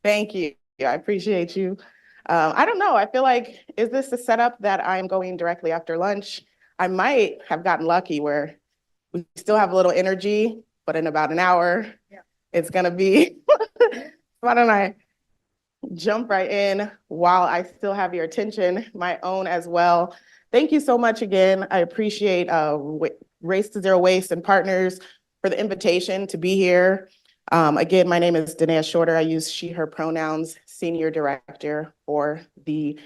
Thank you. I appreciate you. I don't know. I feel like, is this a setup that I'm going directly after lunch? I might have gotten lucky where we still have a little energy, but in about an hour, it's going to be. Why don't I jump right in while I still have your attention, my own as well. Thank you so much again. I appreciate Race to Zero Waste and partners for the invitation to be here. Again, my name is Denaya Shorter. I use she, her pronouns, Senior Director for the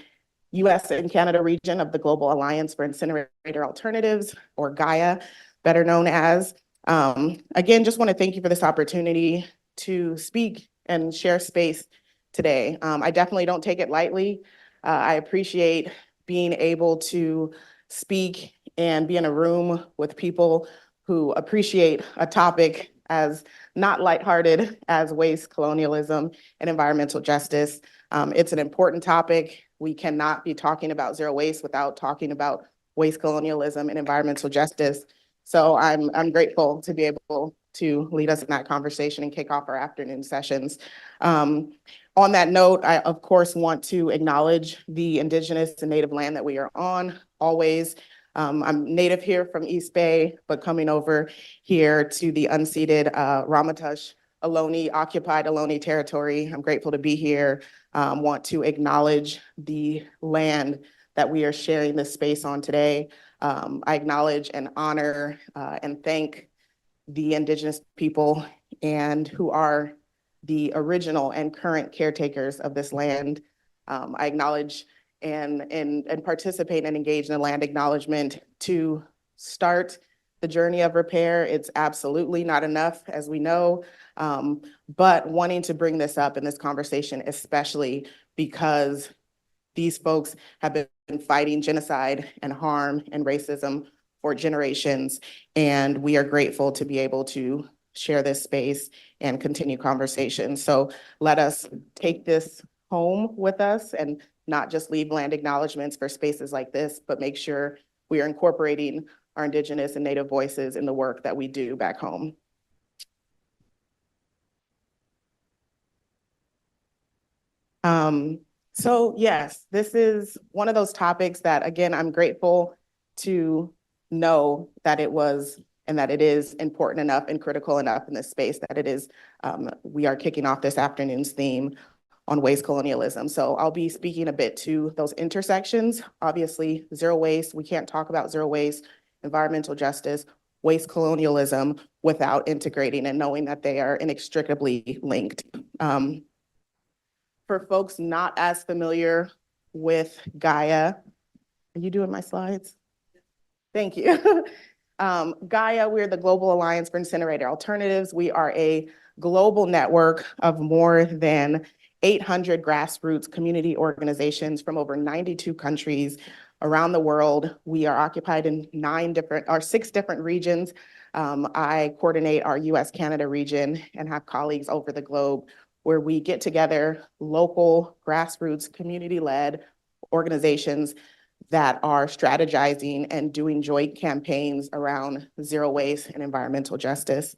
US and Canada region of the Global Alliance for Incinerator Alternatives, or GAIA, better known as. Again, just want to thank you for this opportunity to speak and share space today. I definitely don't take it lightly. I appreciate being able to speak and be in a room with people who appreciate a topic as not lighthearted as waste, colonialism, and environmental justice. It's an important topic. We cannot be talking about zero waste without talking about waste, colonialism, and environmental justice. So I'm grateful to be able to lead us in that conversation and kick off our afternoon sessions. On that note, I, of course, want to acknowledge the Indigenous and Native land that we are on, always. I'm native here from East Bay, but coming over here to the unceded Ramaytush Ohlone, occupied Ohlone territory. I'm grateful to be here. Want to acknowledge the land that we are sharing this space on today. I acknowledge and honor and thank the Indigenous people and who are the original and current caretakers of this land. I acknowledge and participate and engage in the land acknowledgement to start the journey of repair. It's absolutely not enough, as we know, but wanting to bring this up in this conversation, especially because these folks have been fighting genocide and harm and racism for generations, and we are grateful to be able to share this space and continue conversation. So let us take this home with us and not just leave land acknowledgements for spaces like this, but make sure we are incorporating our Indigenous and Native voices in the work that we do back home. So yes, this is one of those topics that, again, I'm grateful to know that it was and that it is important enough and critical enough in this space that it is, we are kicking off this afternoon's theme on waste colonialism. So I'll be speaking a bit to those intersections. Obviously, zero waste, we can't talk about zero waste, environmental justice, waste colonialism without integrating and knowing that they are inextricably linked. For folks not as familiar with GAIA, are you doing my slides? Thank you. GAIA, we're the Global Alliance for Incinerator Alternatives. We are a global network of more than 800 grassroots community organizations from over 92 countries around the world. We are occupied in 6 different regions. I coordinate our US-Canada region and have colleagues over the globe where we get together local, grassroots, community-led organizations that are strategizing and doing joint campaigns around zero waste and environmental justice.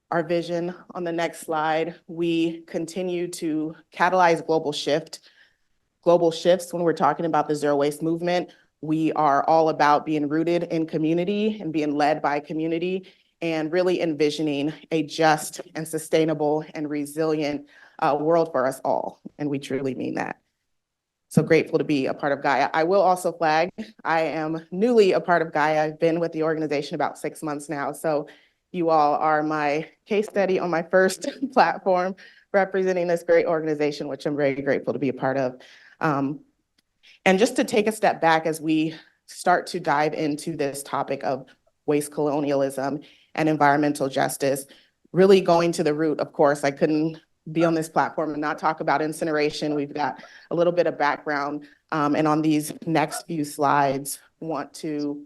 Our vision on the next slide, we continue to catalyze global shifts when we're talking about the zero waste movement. We are all about being rooted in community and being led by community and really envisioning a just and sustainable and resilient world for us all. And we truly mean that. So grateful to be a part of GAIA. I will also flag, I am newly a part of GAIA. I've been with the organization about 6 months now. So you all are my case study on my first platform representing this great organization, which I'm very grateful to be a part of. And just to take a step back as we start to dive into this topic of waste colonialism and environmental justice, really going to the root, of course, I couldn't be on this platform and not talk about incineration. We've got a little bit of background, and on these next few slides, want to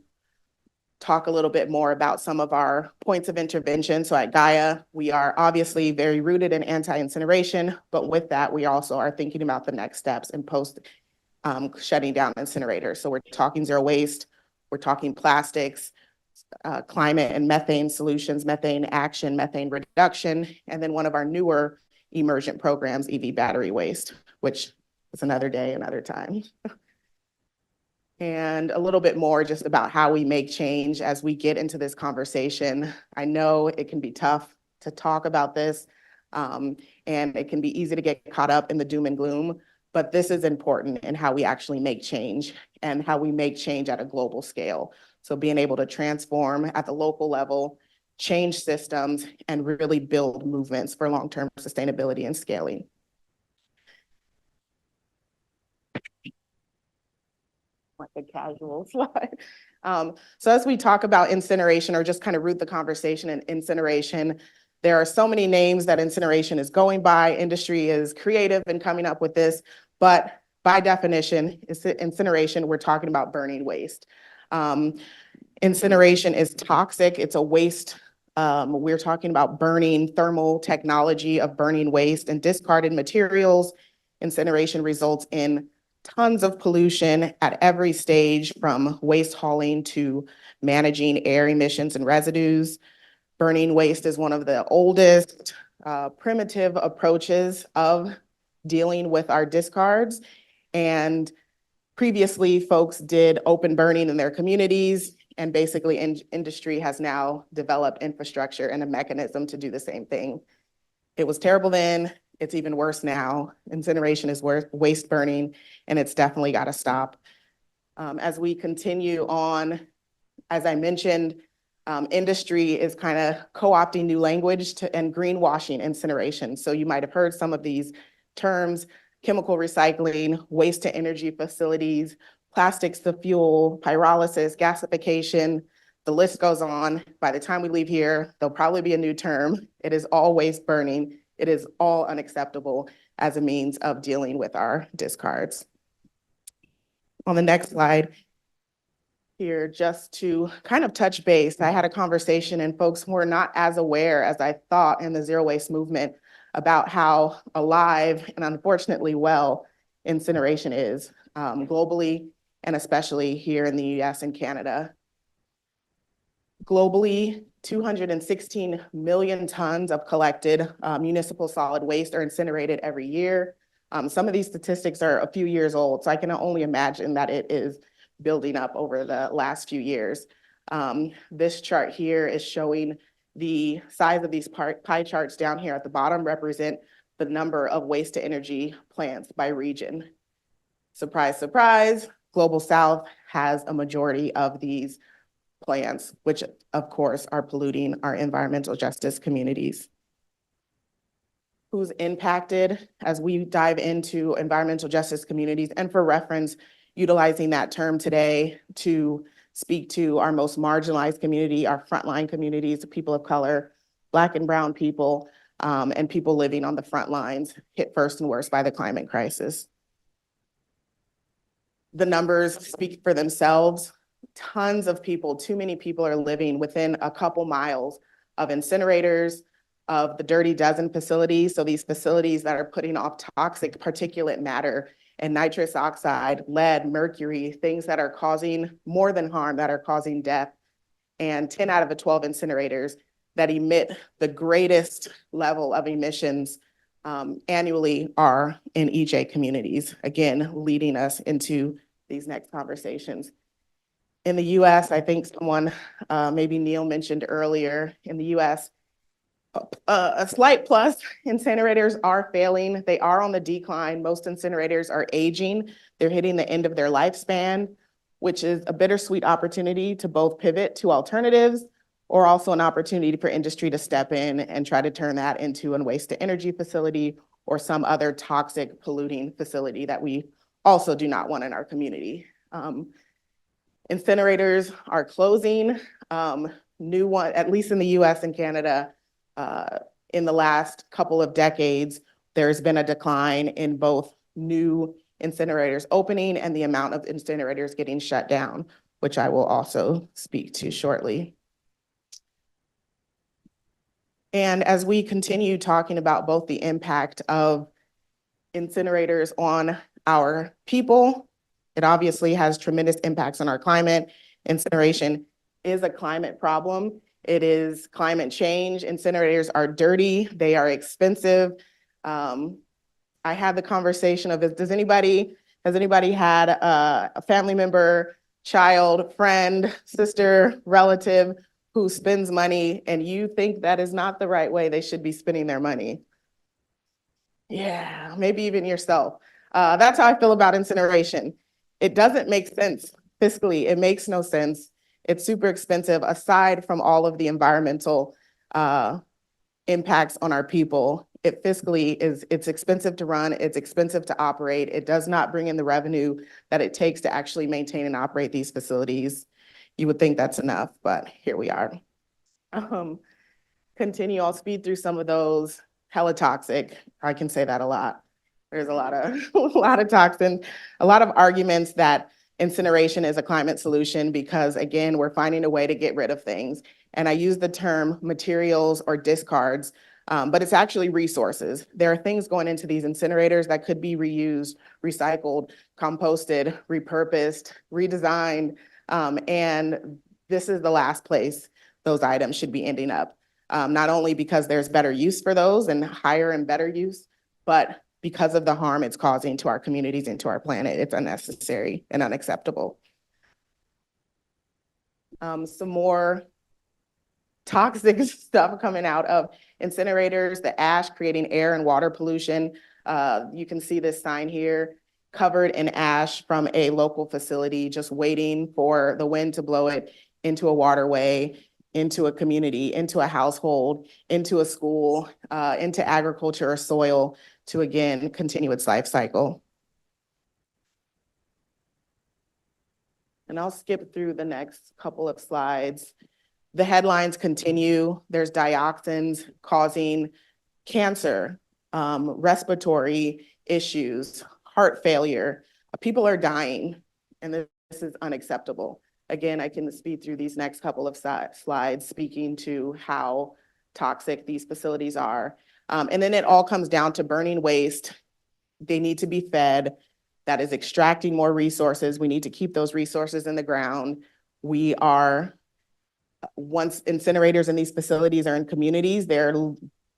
talk a little bit more about some of our points of intervention. So at GAIA, we are obviously very rooted in anti-incineration, but with that, we also are thinking about the next steps in post shutting down incinerators. So we're talking zero waste, we're talking plastics, climate and methane solutions, methane action, methane reduction, and then one of our newer immersion programs, EV battery waste, which is another day, another time. And a little bit more just about how we make change as we get into this conversation. I know it can be tough to talk about this, and it can be easy to get caught up in the doom and gloom, but this is important in how we actually make change and how we make change at a global scale. So being able to transform at the local level, change systems, and really build movements for long-term sustainability and scaling. Like a casual slide. So as we talk about incineration, or just kind of root the conversation in incineration, there are so many names that incineration is going by. Industry is creative in coming up with this, but by definition, incineration, we're talking about burning waste. Incineration is toxic. It's a waste. We're talking about burning, thermal technology of burning waste and discarded materials. Incineration results in tons of pollution at every stage, from waste hauling to managing air emissions and residues. Burning waste is one of the oldest primitive approaches of dealing with our discards. And previously, folks did open burning in their communities, and basically industry has now developed infrastructure and a mechanism to do the same thing. It was terrible then. It's even worse now. Incineration is waste burning, and it's definitely got to stop. As we continue on, as I mentioned, industry is kind of co-opting new language and greenwashing incineration. So you might have heard some of these terms: chemical recycling, waste to energy facilities, plastics to fuel, pyrolysis, gasification. The list goes on. By the time we leave here, there'll probably be a new term. It is all waste burning. It is all unacceptable as a means of dealing with our discards. On the next slide here, just to kind of touch base, I had a conversation, and folks were not as aware as I thought in the zero waste movement about how alive and unfortunately well incineration is globally, and especially here in the US and Canada. Globally, 216 million tons of collected municipal solid waste are incinerated every year. Some of these statistics are a few years old, so I can only imagine that it is building up over the last few years. This chart here is showing the size of these pie charts down here at the bottom represent the number of waste to energy plants by region. Surprise, surprise, Global South has a majority of these plants, which of course are polluting our environmental justice communities. Who's impacted as we dive into environmental justice communities, and for reference, utilizing that term today to speak to our most marginalized community, our frontline communities, people of color, Black and brown people, and people living on the front lines, hit first and worst by the climate crisis. The numbers speak for themselves. Tons of people, too many people are living within a couple miles of incinerators, of the dirty dozen facilities. So these facilities that are putting off toxic particulate matter and nitrous oxide, lead, mercury, things that are causing more than harm, that are causing death. And 10 out of the 12 incinerators that emit the greatest level of emissions annually are in EJ communities, again, leading us into these next conversations. In the US, I think someone, maybe Neil mentioned earlier, in the US, a slight plus, incinerators are failing. They are on the decline. Most incinerators are aging. They're hitting the end of their lifespan, which is a bittersweet opportunity to both pivot to alternatives, or also an opportunity for industry to step in and try to turn that into a waste to energy facility or some other toxic polluting facility that we also do not want in our community. Incinerators are closing. New one, at least in the US and Canada, in the last couple of decades, there's been a decline in both new incinerators opening and the amount of incinerators getting shut down, which I will also speak to shortly. And as we continue talking about both the impact of incinerators on our people, it obviously has tremendous impacts on our climate. Incineration is a climate problem. It is climate change. Incinerators are dirty. They are expensive. I had the conversation of, has anybody had a family member, child, friend, sister, relative who spends money and you think that is not the right way they should be spending their money? Yeah, maybe even yourself. That's how I feel about incineration. It doesn't make sense fiscally. It makes no sense. It's super expensive aside from all of the environmental impacts on our people. It fiscally it's expensive to run, it's expensive to operate. It does not bring in the revenue that it takes to actually maintain and operate these facilities. You would think that's enough, but here we are. Continue, I'll speed through some of those. Hella toxic, I can say that a lot. There's a lot of a lot of toxin, a lot of arguments that incineration is a climate solution because again, we're finding a way to get rid of things. And I use the term materials or discards, but it's actually resources. There are things going into these incinerators that could be reused, recycled, composted, repurposed, redesigned, and this is the last place those items should be ending up. Not only because there's better use for those and higher and better use, but because of the harm it's causing to our communities and to our planet. It's unnecessary and unacceptable. Some more toxic stuff coming out of incinerators, the ash creating air and water pollution. You can see this sign here, covered in ash from a local facility, just waiting for the wind to blow it into a waterway, into a community, into a household, into a school, into agriculture or soil to again, continue its life cycle. And I'll skip through the next couple of slides. The headlines continue. There's dioxins causing cancer, respiratory issues, heart failure. People are dying, and this is unacceptable. Again, I can speed through these next couple of slides speaking to how toxic these facilities are. And then it all comes down to burning waste. They need to be fed. That is extracting more resources. We need to keep those resources in the ground. We are, once incinerators in these facilities are in communities, they're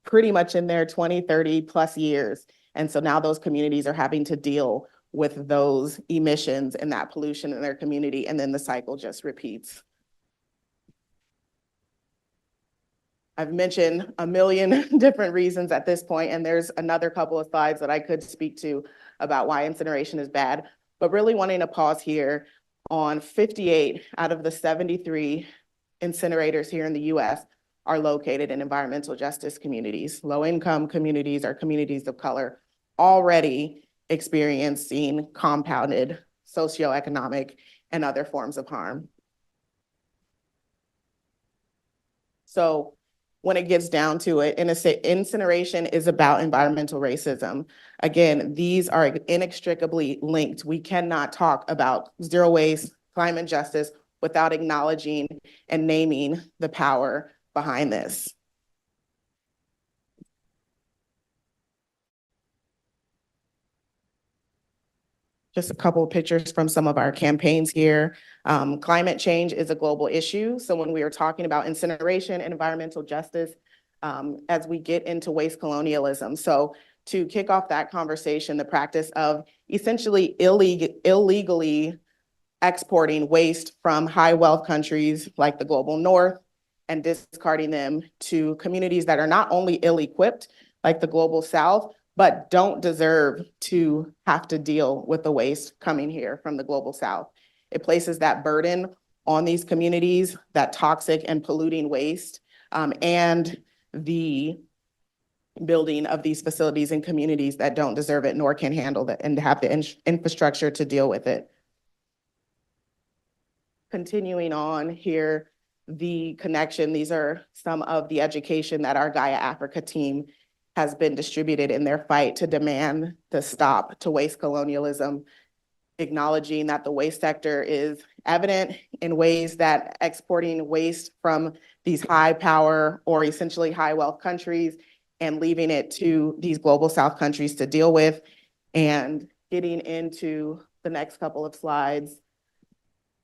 pretty much in their 20, 30 plus years. And so now those communities are having to deal with those emissions and that pollution in their community, and then the cycle just repeats. I've mentioned a million different reasons at this point, and there's another couple of slides that I could speak to about why incineration is bad, but really wanting to pause here on 58 out of the 73 incinerators here in the US are located in environmental justice communities. Low-income communities or communities of color already experiencing compounded socioeconomic and other forms of harm. So when it gets down to it, incineration is about environmental racism. Again, these are inextricably linked. We cannot talk about zero waste, climate justice without acknowledging and naming the power behind this. Just a couple of pictures from some of our campaigns here. Climate change is a global issue. So when we are talking about incineration and environmental justice, as we get into waste colonialism. So to kick off that conversation, the practice of essentially illegally exporting waste from high wealth countries like the global north and discarding them to communities that are not only ill-equipped like the global south, but don't deserve to have to deal with the waste coming here from the global south. It places that burden on these communities, that toxic and polluting waste, and the building of these facilities in communities that don't deserve it nor can handle it and have the infrastructure to deal with it. Continuing on here, the connection, these are some of the education that our GAIA Africa team has been distributed in their fight to demand the stop to waste colonialism, acknowledging that the waste sector is evident in ways that exporting waste from these high power or essentially high wealth countries and leaving it to these global south countries to deal with. And getting into the next couple of slides,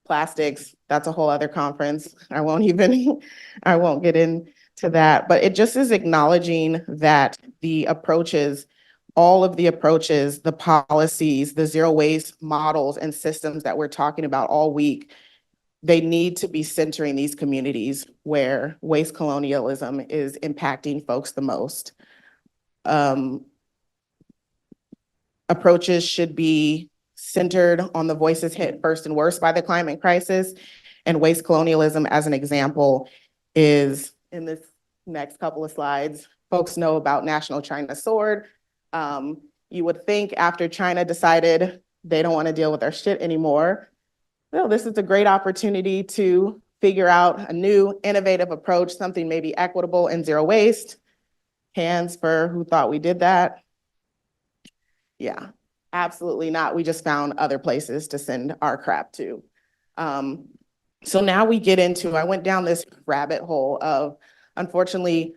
plastics, that's a whole other conference. I won't get into to that, but it just is acknowledging that the approaches, all of the approaches, the policies, the zero waste models and systems that we're talking about all week, they need to be centering these communities where waste colonialism is impacting folks the most. Approaches should be centered on the voices hit first and worst by the climate crisis. And waste colonialism, as an example, is in this next couple of slides. Folks know about National China Sword. You would think after China decided they don't want to deal with our shit anymore, well, this is a great opportunity to figure out a new innovative approach, something maybe equitable and zero waste. Hands for who thought we did that. Yeah, absolutely not. We just found other places to send our crap to. So now we get into, I went down this rabbit hole of, unfortunately,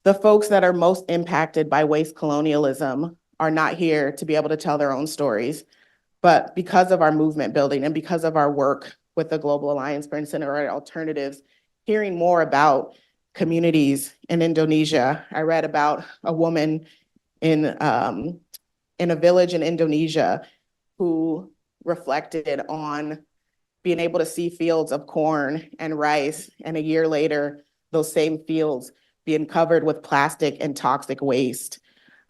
the folks that are most impacted by waste colonialism are not here to be able to tell their own stories. But because of our movement building and because of our work with the Global Alliance for Incinerator Alternatives, hearing more about communities in Indonesia. I read about a woman in a village in Indonesia who reflected on being able to see fields of corn and rice, and a year later, those same fields being covered with plastic and toxic waste.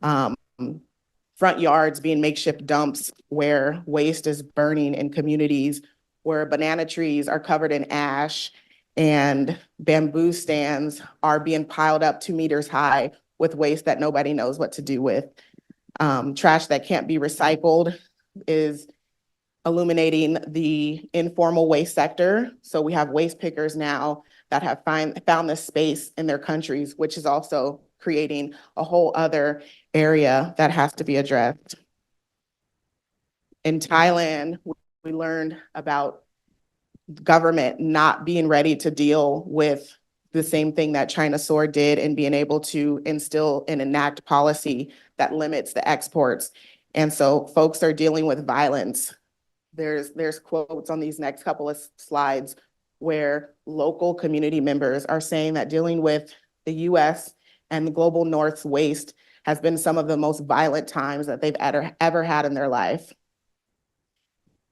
Front yards being makeshift dumps where waste is burning in communities, where banana trees are covered in ash and bamboo stands are being piled up 2 meters high with waste that nobody knows what to do with. Trash that can't be recycled is illuminating the informal waste sector. So we have waste pickers now that have found this space in their countries, which is also creating a whole other area that has to be addressed. In Thailand, we learned about government not being ready to deal with the same thing that China Sword did and being able to instill and enact policy that limits the exports. And so folks are dealing with violence. There's quotes on these next couple of slides where local community members are saying that dealing with the US and the global North's waste has been some of the most violent times that they've ever had in their life.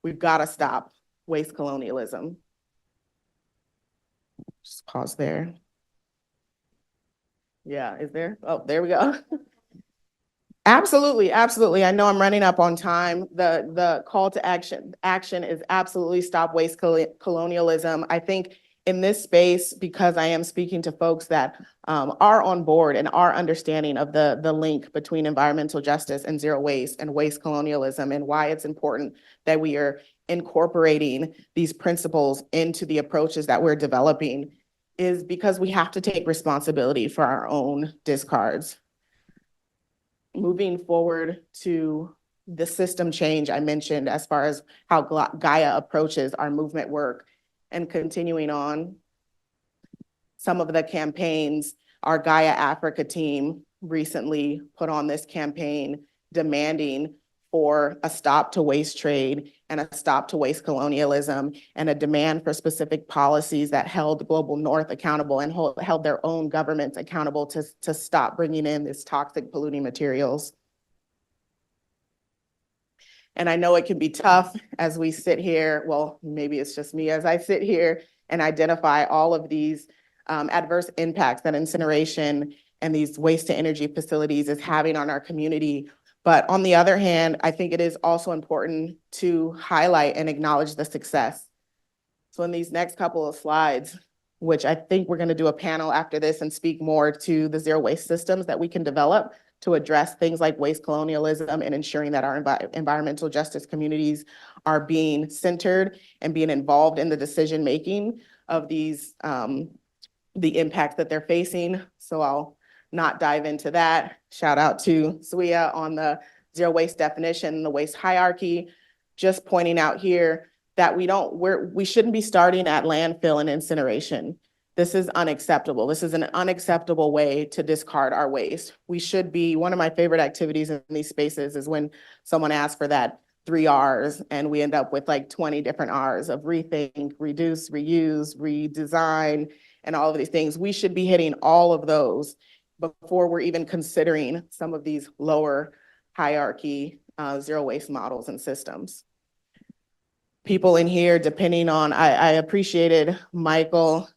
We've got to stop waste colonialism. Just pause there. Yeah, is there? Oh, there we go. Absolutely, absolutely. I know I'm running up on time. The call to action is absolutely stop waste colonialism. I think in this space, because I am speaking to folks that are on board and are understanding of the link between environmental justice and zero waste and waste colonialism, and why it's important that we are incorporating these principles into the approaches that we're developing, is because we have to take responsibility for our own discards. Moving forward to the system change I mentioned as far as how GAIA approaches our movement work, and continuing on some of the campaigns, our GAIA Africa team recently put on this campaign demanding for a stop to waste trade and a stop to waste colonialism, and a demand for specific policies that held the global North accountable and held their own governments accountable to stop bringing in this toxic polluting materials. And I know it can be tough as we sit here, well, maybe it's just me, as I sit here and identify all of these adverse impacts that incineration and these waste to energy facilities is having on our community. But on the other hand, I think it is also important to highlight and acknowledge the success. So in these next couple of slides, which I think we're going to do a panel after this and speak more to the zero waste systems that we can develop to address things like waste colonialism and ensuring that our environmental justice communities are being centered and being involved in the decision-making of these, the impacts that they're facing. So I'll not dive into that. Shout out to Suya on the zero waste definition, the waste hierarchy, just pointing out here that we shouldn't be starting at landfill and incineration. This is unacceptable. This is an unacceptable way to discard our waste. We should be, one of my favorite activities in these spaces is when someone asks for that 3 R's and we end up with like 20 different R's of rethink, reduce, reuse, redesign. and all of these things. We should be hitting all of those before we're even considering some of these lower hierarchy zero waste models and systems. People in here, depending on, I appreciated, Michael,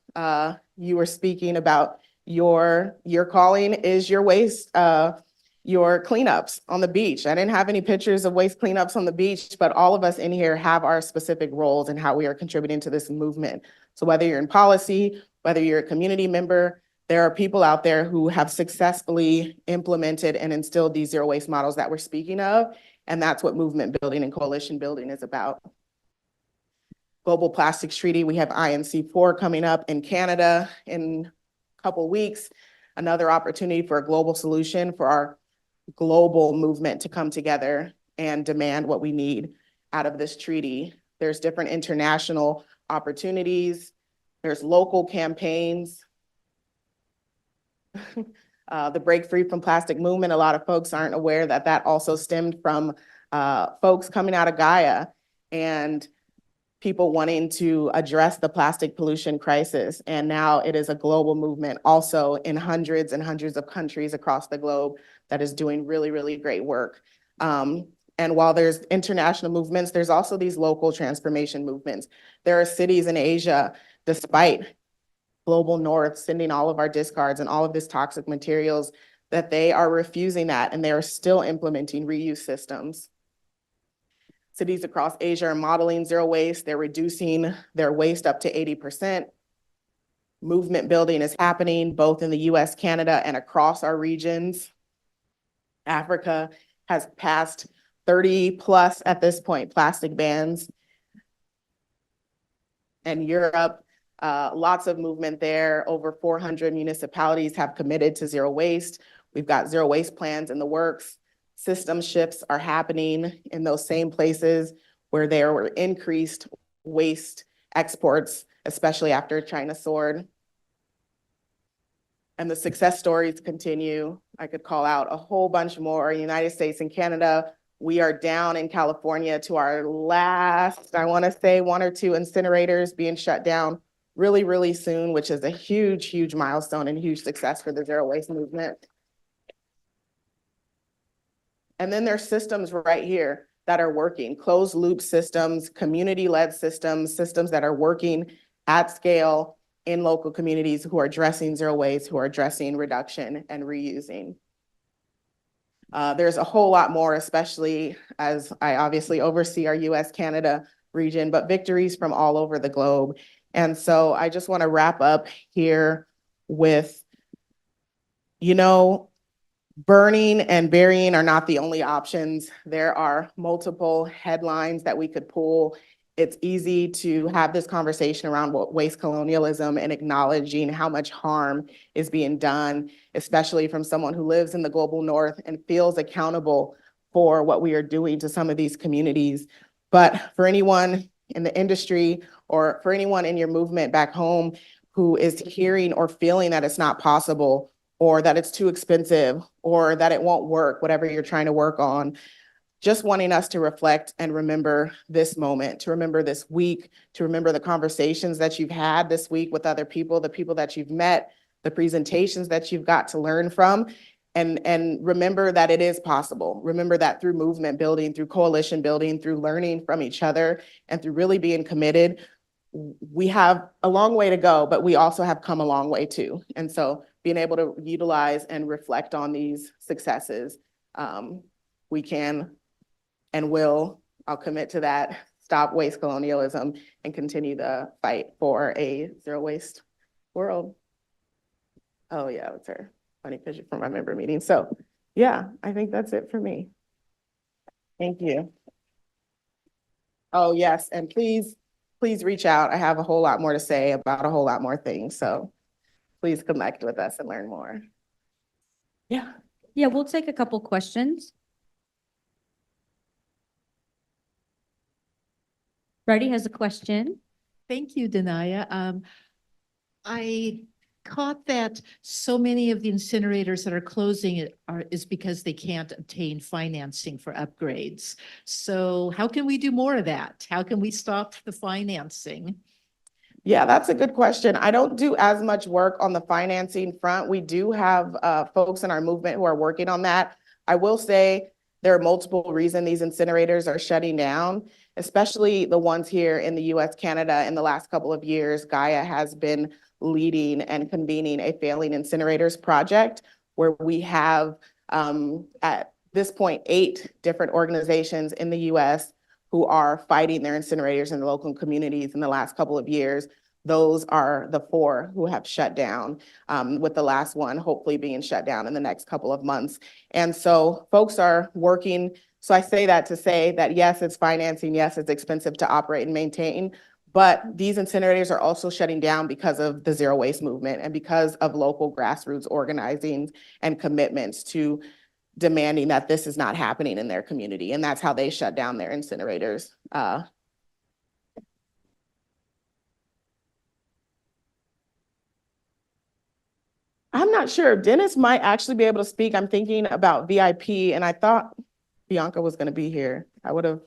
you were speaking about your calling is your waste, your cleanups on the beach. I didn't have any pictures of waste cleanups on the beach, but all of us in here have our specific roles and how we are contributing to this movement. So whether you're in policy, whether you're a community member, there are people out there who have successfully implemented and instilled these zero waste models that we're speaking of. And that's what movement building and coalition building is about. Global Plastics Treaty, we have INC4 coming up in Canada in a couple weeks. Another opportunity for a global solution for our global movement to come together and demand what we need out of this treaty. There's different international opportunities. There's local campaigns. The Break Free from Plastic movement, a lot of folks aren't aware that that also stemmed from folks coming out of GAIA and people wanting to address the plastic pollution crisis. And now it is a global movement also in hundreds and hundreds of countries across the globe that is doing really, really great work. And while there's international movements, there's also these local transformation movements. There are cities in Asia, despite Global North sending all of our discards and all of this toxic materials, that they are refusing that and they are still implementing reuse systems. Cities across Asia are modeling zero waste. They're reducing their waste up to 80%. Movement building is happening both in the US, Canada, and across our regions. Africa has passed 30 plus at this point plastic bans. And Europe, lots of movement there. Over 400 municipalities have committed to zero waste. We've got zero waste plans in the works. System shifts are happening in those same places where there were increased waste exports, especially after China soared. And the success stories continue. I could call out a whole bunch more. United States and Canada, we are down in California to our last, I want to say 1 or 2 incinerators being shut down really, really soon, which is a huge, huge milestone and huge success for the zero waste movement. And then there's systems right here that are working, closed loop systems, community-led systems, systems that are working at scale in local communities who are addressing zero waste, who are addressing reduction and reusing. There's a whole lot more, especially as I obviously oversee our US, Canada region, but victories from all over the globe. And so I just want to wrap up here with, you know, burning and burying are not the only options. There are multiple headlines that we could pull. It's easy to have this conversation around waste colonialism and acknowledging how much harm is being done, especially from someone who lives in the global north and feels accountable for what we are doing to some of these communities. But for anyone in the industry or for anyone in your movement back home who is hearing or feeling that it's not possible, or that it's too expensive, or that it won't work, whatever you're trying to work on, just wanting us to reflect and remember this moment, to remember this week, to remember the conversations that you've had this week with other people, the people that you've met, the presentations that you've got to learn from, and remember that it is possible. Remember that through movement building, through coalition building, through learning from each other, and through really being committed, we have a long way to go, but we also have come a long way too. And so being able to utilize and reflect on these successes, we can and will, I'll commit to that, stop waste colonialism and continue the fight for a zero waste world. Oh yeah, that's her funny picture from my member meeting. So yeah, I think that's it for me. Thank you. Oh yes, and please reach out. I have a whole lot more to say about a whole lot more things. So please connect with us and learn more. Yeah. Yeah, we'll take a couple questions. Freddie has a question. Thank you, Denaya. I caught that so many of the incinerators that are closing is because they can't obtain financing for upgrades. So how can we do more of that? How can we stop the financing? Yeah, that's a good question. I don't do as much work on the financing front. We do have folks in our movement who are working on that. I will say there are multiple reasons these incinerators are shutting down, especially the ones here in the US, Canada. In the last couple of years, GAIA has been leading and convening a failing incinerators project where we have at this point 8 different organizations in the US who are fighting their incinerators in the local communities in the last couple of years. Those are the 4 who have shut down, with the last one hopefully being shut down in the next couple of months. And so folks are working. So I say that to say that yes, it's financing, yes, it's expensive to operate and maintain, but these incinerators are also shutting down because of the zero waste movement and because of local grassroots organizing and commitments to demanding that this is not happening in their community. And that's how they shut down their incinerators. I'm not sure. Dennis might actually be able to speak. I'm thinking about VIP, and I thought Bianca was going to be here. I would have,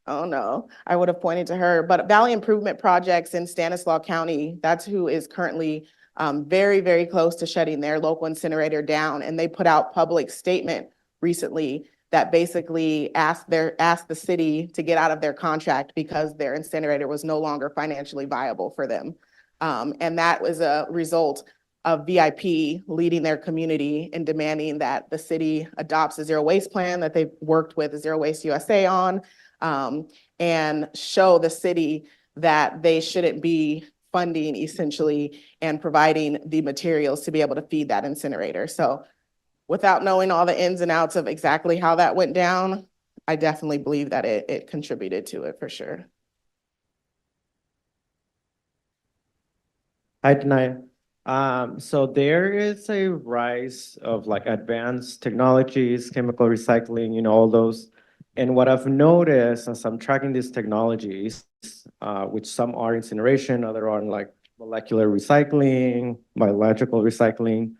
oh no, I would have pointed to her. But Valley Improvement Projects in Stanislaus County, that's who is currently very, very close to shutting their local incinerator down. And they put out public statement recently that basically asked the city to get out of their contract because their incinerator was no longer financially viable for them. And that was a result of VIP leading their community and demanding that the city adopts a zero waste plan that they've worked with Zero Waste USA on, and show the city that they shouldn't be funding essentially and providing the materials to be able to feed that incinerator. So without knowing all the ins and outs of exactly how that went down, I definitely believe that it contributed to it for sure. Hi, Denaya. So there is a rise of like advanced technologies, chemical recycling, all those. And what I've noticed as I'm tracking these technologies, which some are incineration, other are like molecular recycling, biological recycling.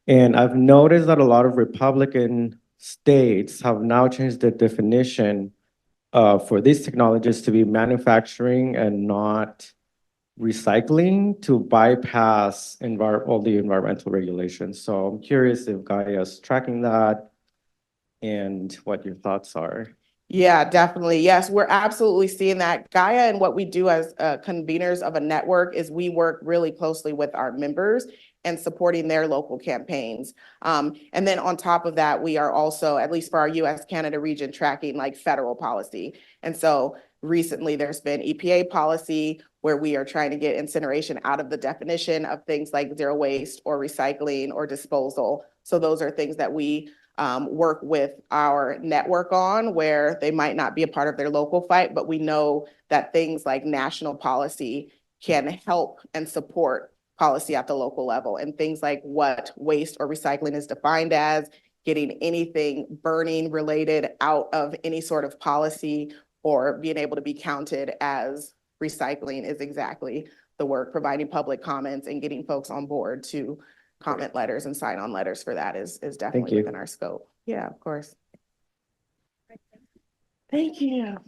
And I've noticed that a lot of Republican states have now changed the definition for these technologies to be manufacturing and not recycling to bypass all the environmental regulations. So I'm curious if GAIA is tracking that and what your thoughts are. Yeah, definitely. Yes, we're absolutely seeing that. GAIA and what we do as conveners of a network is we work really closely with our members and supporting their local campaigns. And then on top of that, we are also, at least for our US Canada region, tracking like federal policy. And so recently there's been EPA policy where we are trying to get incineration out of the definition of things like zero waste or recycling or disposal. So those are things that we work with our network on, where they might not be a part of their local fight, but we know that things like national policy can help and support policy at the local level, and things like what waste or recycling is defined as, getting anything burning related out of any sort of policy or being able to be counted as recycling is exactly the work. Providing public comments and getting folks on board to comment letters and sign-on letters for that is definitely within our scope. Yeah, of course. Thank you.